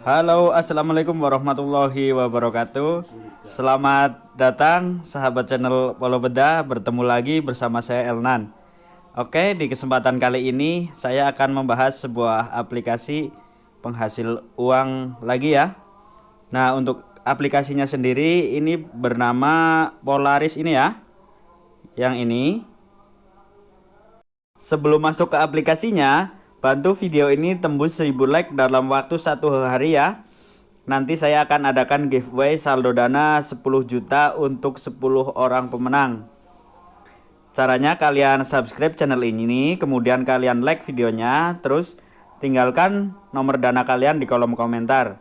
Halo, assalamualaikum warahmatullahi wabarakatuh. Selamat datang sahabat channel Polo Bedah, bertemu lagi bersama saya Elnan. Oke, di kesempatan kali ini saya akan membahas sebuah aplikasi penghasil uang lagi ya. Nah, untuk aplikasinya sendiri ini bernama Polaris ini ya. Yang ini. Sebelum masuk ke aplikasinya, bantu video ini tembus 1000 like dalam waktu 1 hari ya. Nanti saya akan adakan giveaway saldo dana 10 juta untuk 10 orang pemenang. Caranya kalian subscribe channel ini, kemudian kalian like videonya, terus tinggalkan nomor dana kalian di kolom komentar.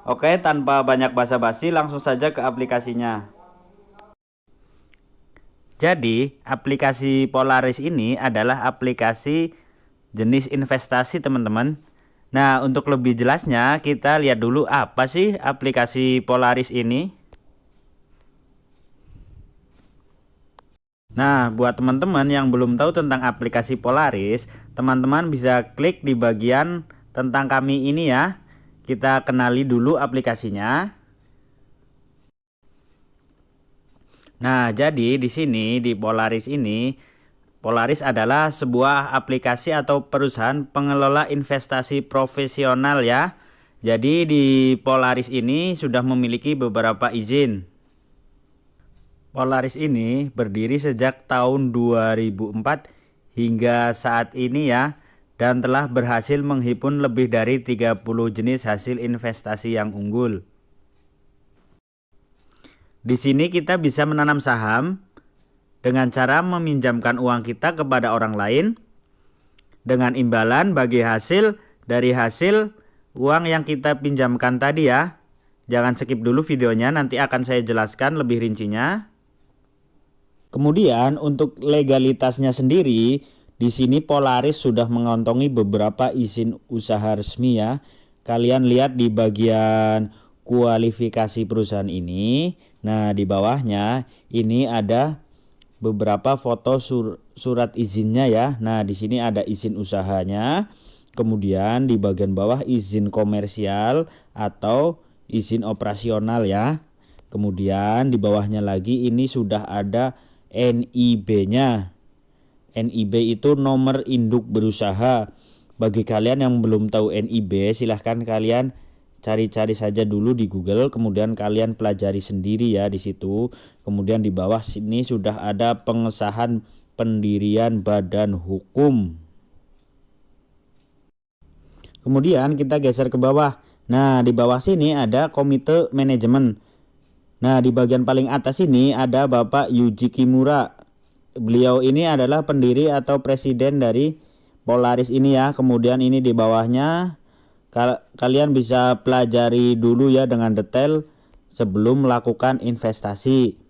Oke, tanpa banyak basa-basi langsung saja ke aplikasinya. Jadi, aplikasi Polaris ini adalah aplikasi jenis investasi, teman-teman. Nah, untuk lebih jelasnya kita lihat dulu apa sih aplikasi Polaris ini. Nah, buat teman-teman yang belum tahu tentang aplikasi Polaris, teman-teman bisa klik di bagian tentang kami ini ya. Kita kenali dulu aplikasinya. Nah, jadi di sini di Polaris ini, Polaris adalah sebuah aplikasi atau perusahaan pengelola investasi profesional ya. Jadi di Polaris ini sudah memiliki beberapa izin. Polaris ini berdiri sejak tahun 2004 hingga saat ini ya, dan telah berhasil menghimpun lebih dari 30 jenis hasil investasi yang unggul. Di sini kita bisa menanam saham dengan cara meminjamkan uang kita kepada orang lain dengan imbalan bagi hasil dari hasil uang yang kita pinjamkan tadi ya. Jangan skip dulu videonya, nanti akan saya jelaskan lebih rincinya. Kemudian untuk legalitasnya sendiri, di sini Polaris sudah mengantongi beberapa izin usaha resmi ya. Kalian lihat di bagian kualifikasi perusahaan ini. Nah, di bawahnya ini ada beberapa foto surat izinnya ya. Nah, di sini ada izin usahanya. Kemudian di bagian bawah izin komersial atau izin operasional ya. Kemudian di bawahnya lagi ini sudah ada NIB-nya. NIB itu nomor induk berusaha. Bagi kalian yang belum tahu NIB, silahkan kalian cari-cari saja dulu di Google, kemudian kalian pelajari sendiri ya di situ. Kemudian di bawah sini sudah ada pengesahan pendirian badan hukum. Kemudian kita geser ke bawah. Nah, di bawah sini ada komite manajemen. Nah, di bagian paling atas ini ada Bapak Yuji Kimura. Beliau ini adalah pendiri atau presiden dari Polaris ini ya. Kemudian ini di bawahnya kalian bisa pelajari dulu ya dengan detail sebelum melakukan investasi.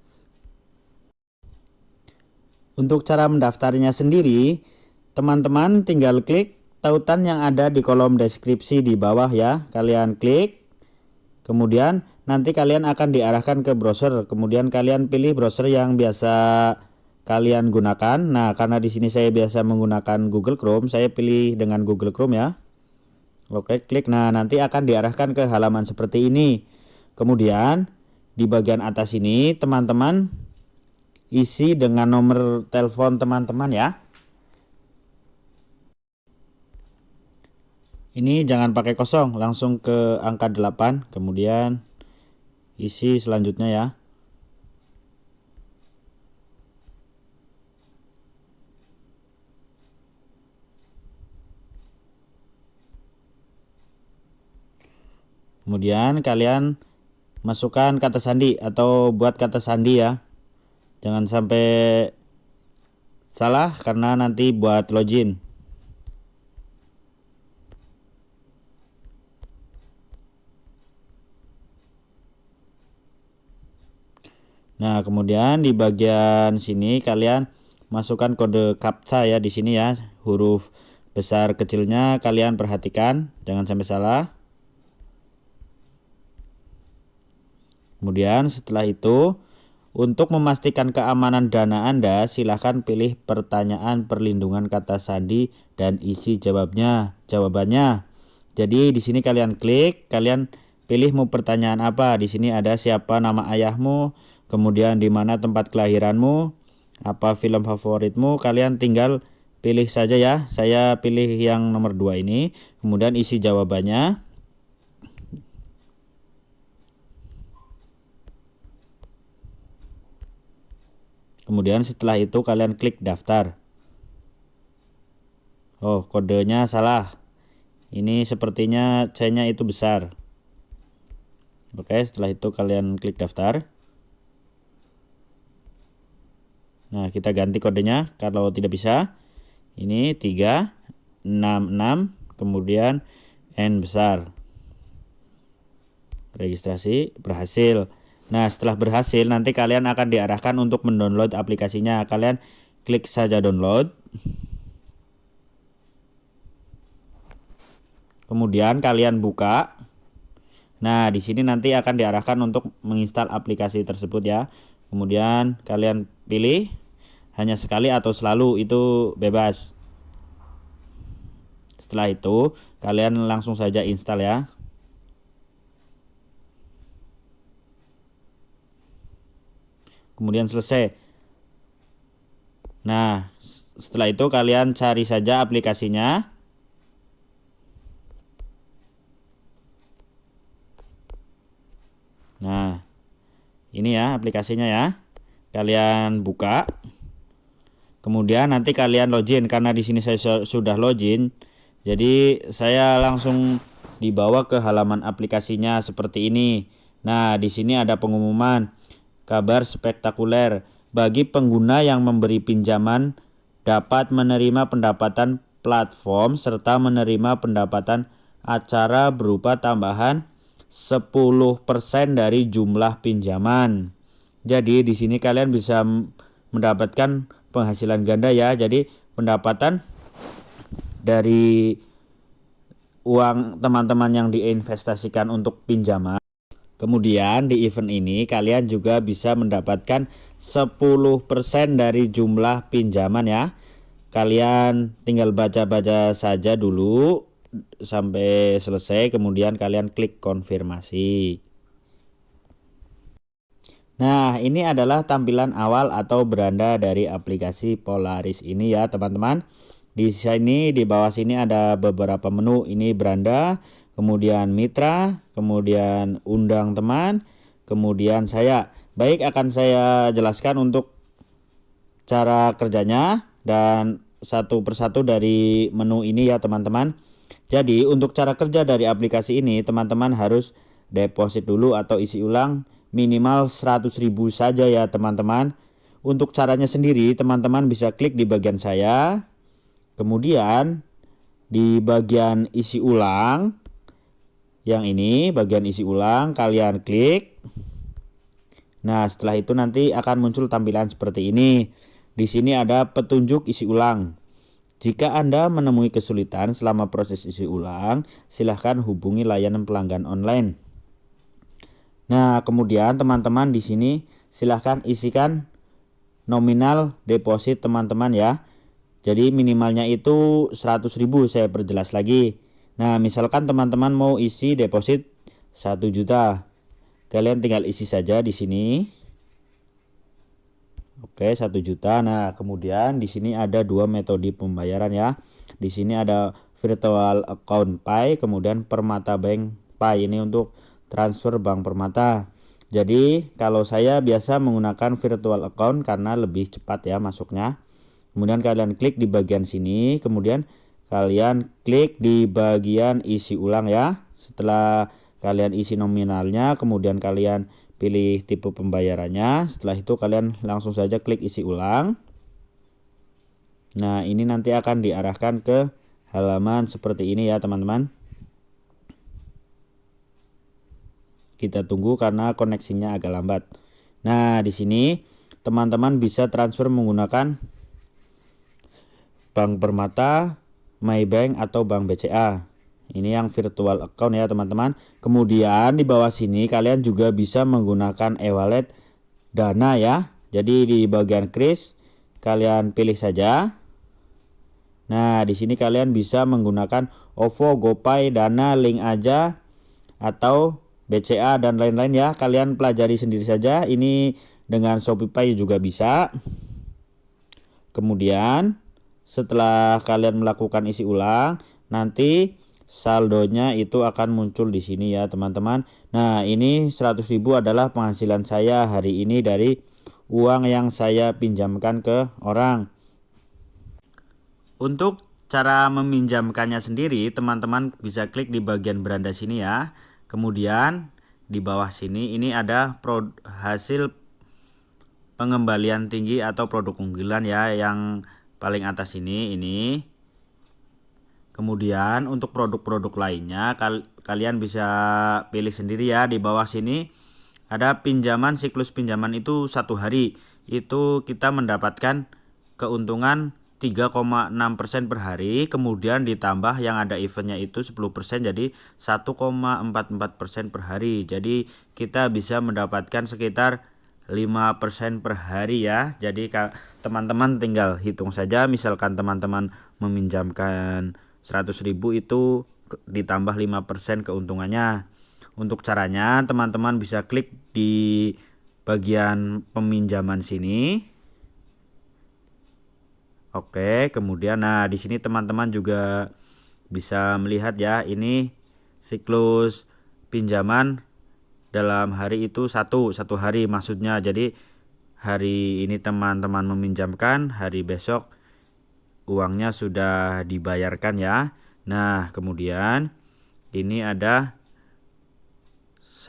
Untuk cara mendaftarnya sendiri, teman-teman tinggal klik tautan yang ada di kolom deskripsi di bawah ya. Kalian klik, kemudian nanti kalian akan diarahkan ke browser. Kemudian kalian pilih browser yang biasa kalian gunakan. Nah, karena di sini saya biasa menggunakan Google Chrome, saya pilih dengan Google Chrome ya. Oke, klik. Nah, nanti akan diarahkan ke halaman seperti ini. Kemudian di bagian atas ini teman-teman isi dengan nomor telepon teman-teman ya. Ini jangan pakai kosong, langsung ke angka 8, kemudian isi selanjutnya ya. Kemudian kalian masukkan kata sandi atau buat kata sandi ya. Jangan sampai salah karena nanti buat login. Nah, kemudian di bagian sini kalian masukkan kode CAPTCHA ya di sini ya. Huruf besar kecilnya kalian perhatikan, jangan sampai salah. Kemudian setelah itu, untuk memastikan keamanan dana Anda, silahkan pilih pertanyaan perlindungan kata sandi dan isi jawabannya. Jadi di sini kalian klik, kalian pilih mau pertanyaan apa. Di sini ada siapa nama ayahmu, kemudian di mana tempat kelahiranmu, apa film favoritmu. Kalian tinggal pilih saja ya. Saya pilih yang nomor 2 ini. Kemudian isi jawabannya. Kemudian setelah itu kalian klik daftar. Oh, kodenya salah. Ini sepertinya C-nya itu besar. Oke, setelah itu kalian klik daftar. Nah, kita ganti kodenya kalau tidak bisa. Ini 366, kemudian N besar. Registrasi berhasil. Nah, setelah berhasil nanti kalian akan diarahkan untuk mendownload aplikasinya. Kalian klik saja download. Kemudian kalian buka. Nah, di sini nanti akan diarahkan untuk menginstal aplikasi tersebut ya. Kemudian kalian pilih hanya sekali atau selalu, itu bebas. Setelah itu kalian langsung saja install ya. Kemudian selesai. Nah, setelah itu kalian cari saja aplikasinya. Nah, ini ya aplikasinya ya. Kalian buka. Kemudian nanti kalian login, karena di sini saya sudah login. Jadi saya langsung dibawa ke halaman aplikasinya seperti ini. Nah, di sini ada pengumuman kabar spektakuler bagi pengguna yang memberi pinjaman dapat menerima pendapatan platform serta menerima pendapatan acara berupa tambahan 10% dari jumlah pinjaman. Jadi di sini kalian bisa mendapatkan penghasilan ganda ya. Jadi pendapatan dari uang teman-teman yang diinvestasikan untuk pinjaman. Kemudian di event ini kalian juga bisa mendapatkan 10% dari jumlah pinjaman ya. Kalian tinggal baca-baca saja dulu sampai selesai, kemudian kalian klik konfirmasi. Nah, ini adalah tampilan awal atau beranda dari aplikasi Polaris ini ya teman-teman. Di sini di bawah sini ada beberapa menu. Ini beranda, kemudian mitra, kemudian undang teman, kemudian saya. Baik, akan saya jelaskan untuk cara kerjanya dan satu persatu dari menu ini ya teman-teman. Jadi untuk cara kerja dari aplikasi ini, teman-teman harus deposit dulu atau isi ulang minimal 100.000 saja ya teman-teman. Untuk caranya sendiri teman-teman bisa klik di bagian saya. Kemudian di bagian isi ulang, yang ini bagian isi ulang, kalian klik. Nah, setelah itu nanti akan muncul tampilan seperti ini. Di sini ada petunjuk isi ulang. Jika Anda menemui kesulitan selama proses isi ulang, silahkan hubungi layanan pelanggan online. Nah, kemudian teman-teman di sini silahkan isikan nominal deposit teman-teman ya. Jadi minimalnya itu 100.000, saya perjelas lagi. Nah, misalkan teman-teman mau isi deposit 1 juta. Kalian tinggal isi saja di sini. Oke, 1 juta. Nah, kemudian di sini ada dua metode pembayaran ya. Di sini ada virtual account Pi, kemudian Permata Bank Pi. Ini untuk transfer Bank Permata. Jadi, kalau saya biasa menggunakan virtual account karena lebih cepat ya masuknya. Kemudian kalian klik di bagian sini, kemudian kalian klik di bagian isi ulang ya. Setelah kalian isi nominalnya, kemudian kalian pilih tipe pembayarannya. Setelah itu kalian langsung saja klik isi ulang. Nah, ini nanti akan diarahkan ke halaman seperti ini ya teman-teman. Kita tunggu karena koneksinya agak lambat. Nah, di sini teman-teman bisa transfer menggunakan Bank Permata, Maybank atau Bank BCA. Ini yang virtual account ya teman-teman. Kemudian di bawah sini kalian juga bisa menggunakan e-wallet Dana ya. Jadi di bagian kris kalian pilih saja. Nah, di sini kalian bisa menggunakan OVO, GoPay, Dana, Link Aja, atau BCA dan lain-lain ya. Kalian pelajari sendiri saja. Ini dengan Shopee juga bisa. Kemudian setelah kalian melakukan isi ulang, nanti saldonya itu akan muncul di sini ya teman-teman. Nah, ini 100.000 adalah penghasilan saya hari ini dari uang yang saya pinjamkan ke orang. Untuk cara meminjamkannya sendiri, teman-teman bisa klik di bagian beranda sini ya. Kemudian di bawah sini ini ada hasil pengembalian tinggi atau produk unggulan ya, yang paling atas ini. Kemudian untuk produk-produk lainnya kalian bisa pilih sendiri ya. Di bawah sini ada pinjaman, siklus pinjaman itu 1 hari. Itu kita mendapatkan keuntungan 3,6% per hari. Kemudian ditambah yang ada eventnya itu 10%, jadi 1,44% per hari. Jadi kita bisa mendapatkan sekitar 5% per hari ya. Jadi teman-teman tinggal hitung saja. Misalkan teman-teman meminjamkan 100.000 itu ditambah 5% keuntungannya. Untuk caranya teman-teman bisa klik di bagian peminjaman sini. Oke, kemudian nah di sini teman-teman juga bisa melihat ya, ini siklus pinjaman dalam hari itu satu hari maksudnya. Jadi hari ini teman-teman meminjamkan, hari besok uangnya sudah dibayarkan ya. Nah, kemudian ini ada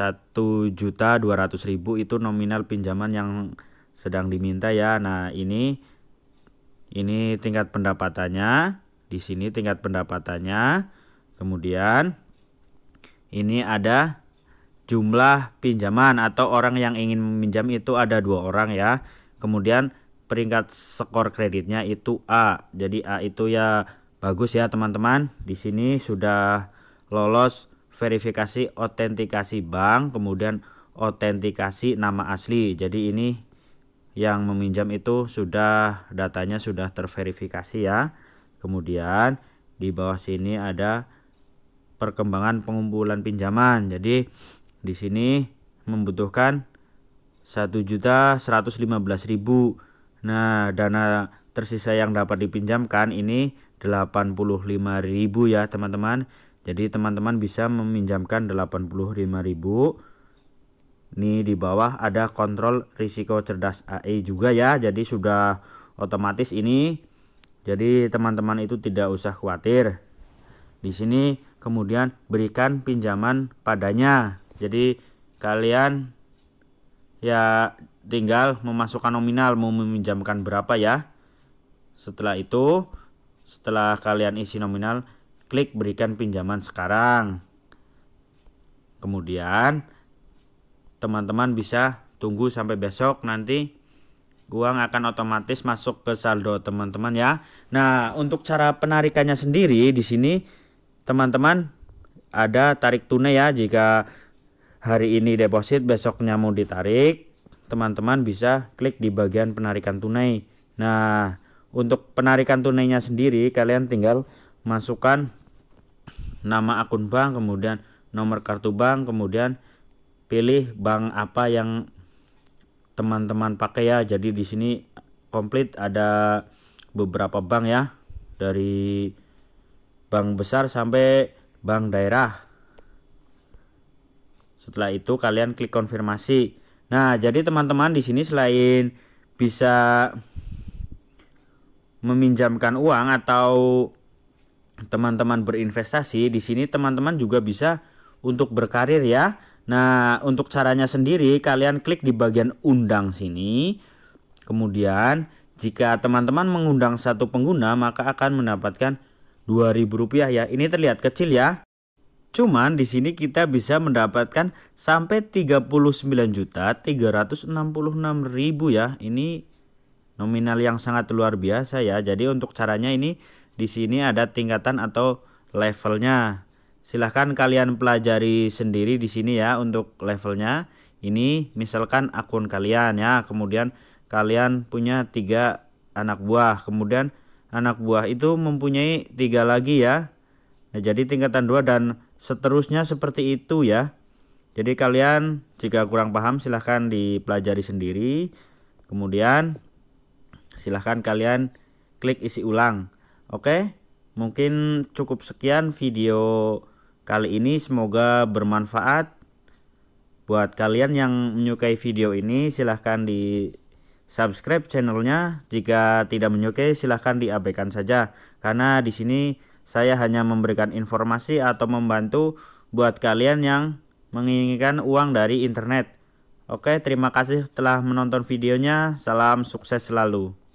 1.200.000 itu nominal pinjaman yang sedang diminta ya. Nah, ini tingkat pendapatannya. Di sini tingkat pendapatannya. Kemudian ini ada jumlah pinjaman atau orang yang ingin meminjam itu ada 2 orang ya. Kemudian peringkat skor kreditnya itu A. Jadi A itu ya bagus ya teman-teman. Di sini sudah lolos verifikasi otentikasi bank, kemudian otentikasi nama asli. Jadi ini yang meminjam itu sudah datanya sudah terverifikasi ya. Kemudian di bawah sini ada perkembangan pengumpulan pinjaman. Jadi di sini membutuhkan 1.115.000. Nah, dana tersisa yang dapat dipinjamkan ini 85.000 ya teman-teman. Jadi teman-teman bisa meminjamkan 85.000. Ini di bawah ada kontrol risiko cerdas AI juga ya. Jadi sudah otomatis ini. Jadi teman-teman itu tidak usah khawatir. Di sini kemudian berikan pinjaman padanya. Jadi kalian ya tinggal memasukkan nominal mau meminjamkan berapa ya. Setelah itu, setelah kalian isi nominal, klik berikan pinjaman sekarang. Kemudian teman-teman bisa tunggu sampai besok, nanti uang akan otomatis masuk ke saldo teman-teman ya. Nah, untuk cara penarikannya sendiri di sini teman-teman ada tarik tunai ya. Jika hari ini deposit, besoknya mau ditarik, teman-teman bisa klik di bagian penarikan tunai. Nah, untuk penarikan tunainya sendiri kalian tinggal masukkan nama akun bank, kemudian nomor kartu bank, kemudian pilih bank apa yang teman-teman pakai ya. Jadi di sini komplit ada beberapa bank ya, dari bank besar sampai bank daerah. Setelah itu kalian klik konfirmasi. Nah, jadi teman-teman di sini selain bisa meminjamkan uang atau teman-teman berinvestasi, di sini teman-teman juga bisa untuk berkarir ya. Nah, untuk caranya sendiri kalian klik di bagian undang sini. Kemudian jika teman-teman mengundang satu pengguna, maka akan mendapatkan Rp2.000 ya. Ini terlihat kecil ya. Cuman di sini kita bisa mendapatkan sampai 39.366.000 ya. Ini nominal yang sangat luar biasa ya. Jadi untuk caranya ini di sini ada tingkatan atau levelnya. Silahkan kalian pelajari sendiri di sini ya untuk levelnya. Ini misalkan akun kalian ya. Kemudian kalian punya 3 anak buah. Kemudian anak buah itu mempunyai 3 lagi ya. Nah, jadi tingkatan 2 dan seterusnya seperti itu ya. Jadi kalian jika kurang paham silahkan dipelajari sendiri. Kemudian silahkan kalian klik isi ulang. Oke, mungkin cukup sekian video kali ini, semoga bermanfaat. Buat kalian yang menyukai video ini silahkan di subscribe channelnya. Jika tidak menyukai silahkan diabaikan saja, karena di sini saya hanya memberikan informasi atau membantu buat kalian yang menginginkan uang dari internet. Oke, terima kasih telah menonton videonya. Salam sukses selalu.